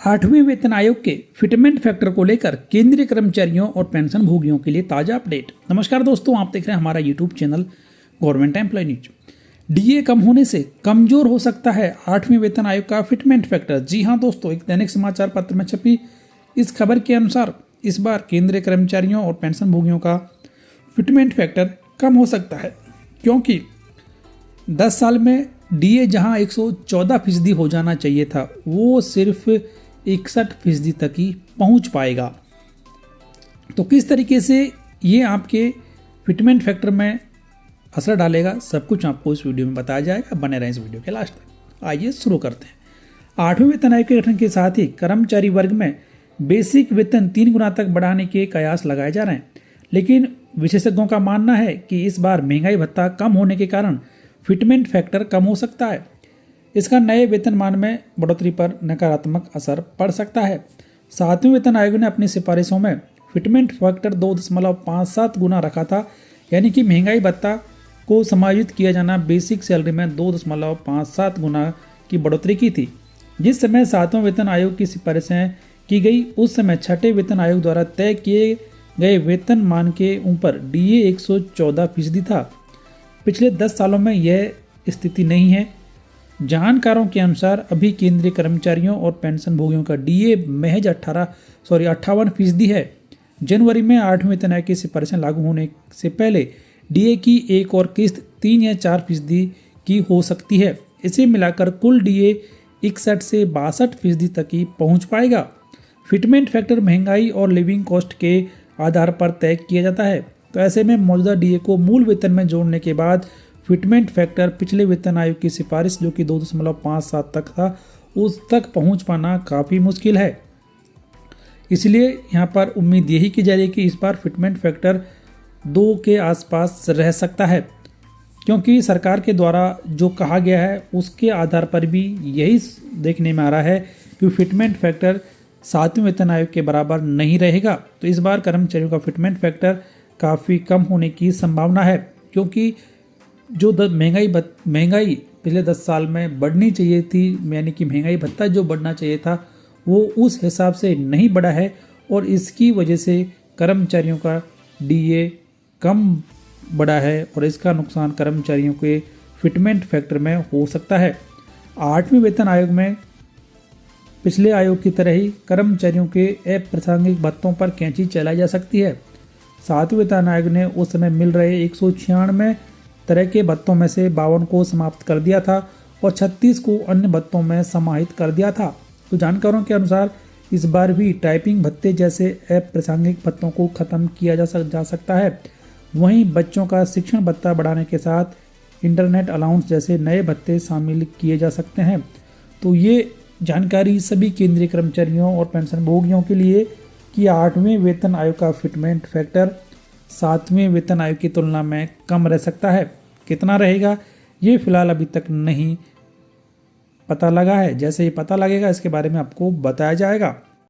8वें वेतन आयोग के फिटमेंट फैक्टर को लेकर केंद्रीय कर्मचारियों और पेंशन भोगियों के लिए ताजा अपडेट। नमस्कार दोस्तों, आप देख रहे हैं हमारा YouTube channel government employ news. DA कम होने से कमजोर हो सकता है 8वें वेतन आयोग का फिटमेंट फैक्टर। जी हां दोस्तों, एक दैनिक समाचार पत्र में छपी इस खबर के अनुसार इस बार केंद्रीय कर्मचारियों और पेंशन भोगियों का फिटमेंट फैक्टर कम हो सकता है, क्योंकि 10 साल में डीए जहां 114% हो जाना चाहिए था, वो सिर्फ 61% तक ही पहुंच पाएगा। तो किस तरीके से ये आपके फिटमेंट फैक्टर में असर डालेगा, सब कुछ आपको इस वीडियो में बताया जाएगा। बने रहें इस वीडियो के लास्ट तक। आइए शुरू करते हैं। 8वें वेतन आयोग के गठन के साथ ही कर्मचारी वर्ग में बेसिक वेतन 3 गुना तक बढ़ाने के कयास लगाए जा रहे हैं, लेकिन विशेषज्ञों का मानना है कि इस बार महंगाई भत्ता कम होने के कारण फिटमेंट फैक्टर कम हो सकता है। इसका नए वेतनमान में बढ़ोतरी पर नकारात्मक असर पड़ सकता है। 7वें वेतन आयोग ने अपनी सिफारिशों में फिटमेंट फैक्टर 2.57 गुना रखा था, यानी कि महंगाई भत्ता को समायोजित किया जाना बेसिक सैलरी में 2.57 गुना की बढ़ोतरी की थी। जिस समय 7वें वेतन आयोग की सिफारिशें की गई, उस समय 6ठे वेतन आयोग द्वारा तय किए गए वेतन मान के ऊपर डीए 114% था। पिछले 10 सालों में यह स्थिति नहीं है। जानकारों के अनुसार अभी केंद्रीय कर्मचारियों और पेंशन भोगियों का डीए महज 58% है। जनवरी में 8वें वेतन आयोग की सिफारिशें लागू होने से पहले डीए की एक और किस्त 3 या 4% की हो सकती है। इसे मिलाकर कुल डीए 61 से 62% तक ही पहुंच पाएगा। फिटमेंट फैक्टर महंगाई और लिविंग कॉस्ट के आधार पर तय किया जाता है, तो ऐसे में मौजूदा डीए को मूल वेतन में जोड़ने के बाद फिटमेंट फैक्टर पिछले वेतन आयोग की सिफारिश जो कि 2.57 तक था, उस तक पहुंच पाना काफ़ी मुश्किल है। इसलिए यहाँ पर उम्मीद यही की जा रही है कि इस बार फिटमेंट फैक्टर 2 के आसपास रह सकता है, क्योंकि सरकार के द्वारा जो कहा गया है उसके आधार पर भी यही देखने में आ रहा है कि फिटमेंट फैक्टर 7वें वेतन आयोग के बराबर नहीं रहेगा। तो इस बार कर्मचारियों का फिटमेंट फैक्टर काफ़ी कम होने की संभावना है, क्योंकि जो महंगाई पिछले 10 साल में बढ़नी चाहिए थी, यानी कि महंगाई भत्ता जो बढ़ना चाहिए था वो उस हिसाब से नहीं बढ़ा है, और इसकी वजह से कर्मचारियों का डीए कम बढ़ा है और इसका नुकसान कर्मचारियों के फिटमेंट फैक्टर में हो सकता है। 8वें वेतन आयोग में पिछले आयोग की तरह ही कर्मचारियों के अप्रासंगिक भत्तों पर कैंची चलाई जा सकती है। 7वें वेतन आयोग ने उस समय मिल रहे 196 तरह के भत्तों में से 52 को समाप्त कर दिया था और 36 को अन्य भत्तों में समाहित कर दिया था। तो जानकारों के अनुसार इस बार भी टाइपिंग भत्ते जैसे अप्रासंगिक भत्तों को खत्म किया जा सकता है। वहीं बच्चों का शिक्षण भत्ता बढ़ाने के साथ इंटरनेट अलाउंस जैसे नए भत्ते शामिल किए जा सकते हैं। तो ये जानकारी सभी केंद्रीय कर्मचारियों और पेंशन भोगियों के लिए कि 8वें वेतन आयोग का फिटमेंट फैक्टर 7वें वेतन आयोग की तुलना में कम रह सकता है। कितना रहेगा ये फिलहाल अभी तक नहीं पता लगा है। जैसे ही पता लगेगा इसके बारे में आपको बताया जाएगा।